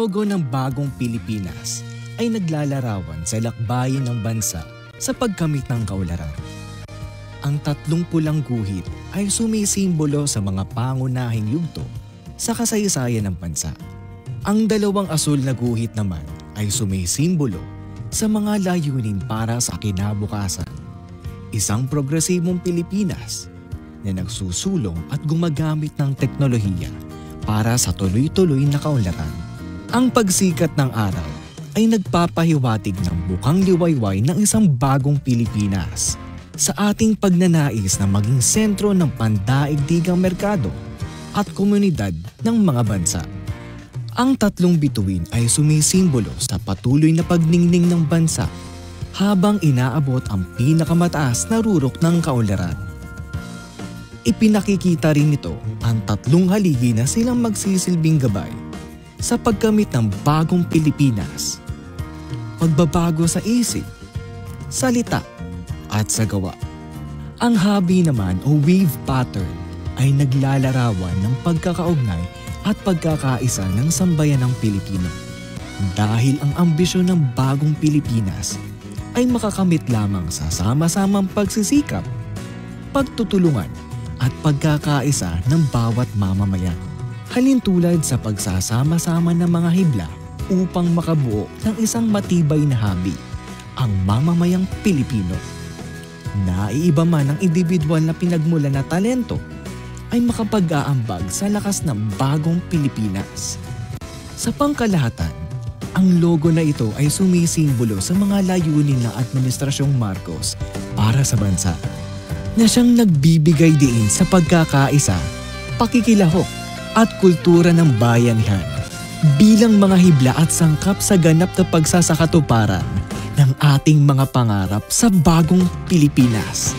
logo ng bagong Pilipinas ay naglalarawan sa lakbayin ng bansa sa pagkamit ng kaunlaran. Ang tatlong pulang guhit ay sumisimbolo sa mga pangunahing yugto sa kasaysayan ng bansa. Ang dalawang asul na guhit naman ay sumisimbolo sa mga layunin para sa kinabukasan. Isang progresibong Pilipinas na nagsusulong at gumagamit ng teknolohiya para sa tuloy-tuloy na kaunlaran. Ang pagsikat ng araw ay nagpapahiwatig ng bukang liwayway ng isang bagong Pilipinas sa ating pagnanais na maging sentro ng pandaigdigang merkado at komunidad ng mga bansa. Ang tatlong bituin ay sumisimbolo sa patuloy na pagningning ng bansa habang inaabot ang pinakamataas na rurok ng kaunlaran. Ipinakikita rin nito ang tatlong haligi na silang magsisilbing gabay sa pagkamit ng bagong Pilipinas. Pagbabago sa isip, salita, at sa gawa. Ang habi naman o wave pattern ay naglalarawan ng pagkakaugnay at pagkakaisa ng sambayan ng Pilipino. Dahil ang ambisyon ng bagong Pilipinas ay makakamit lamang sa sama-samang pagsisikap, pagtutulungan at pagkakaisa ng bawat mamamayan. Halintulad sa pagsasama-sama ng mga hibla upang makabuo ng isang matibay na habi, ang mamamayang Pilipino. Naiiba man ang individual na pinagmulan na talento ay makapag-aambag sa lakas ng bagong Pilipinas. Sa pangkalahatan, ang logo na ito ay sumisimbolo sa mga layunin ng Administrasyong Marcos para sa bansa, na siyang nagbibigay diin sa pagkakaisa, pakikilahok at kultura ng bayanihan bilang mga hibla at sangkap sa ganap na pagsasakatuparan ng ating mga pangarap sa bagong Pilipinas.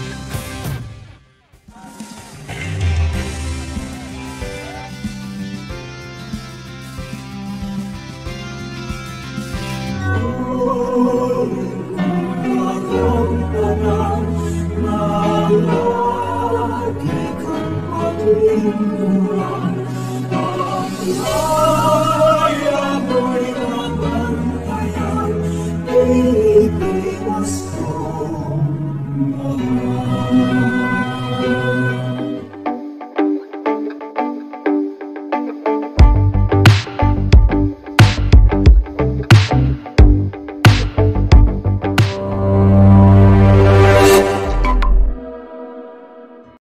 Lagi kang patuloy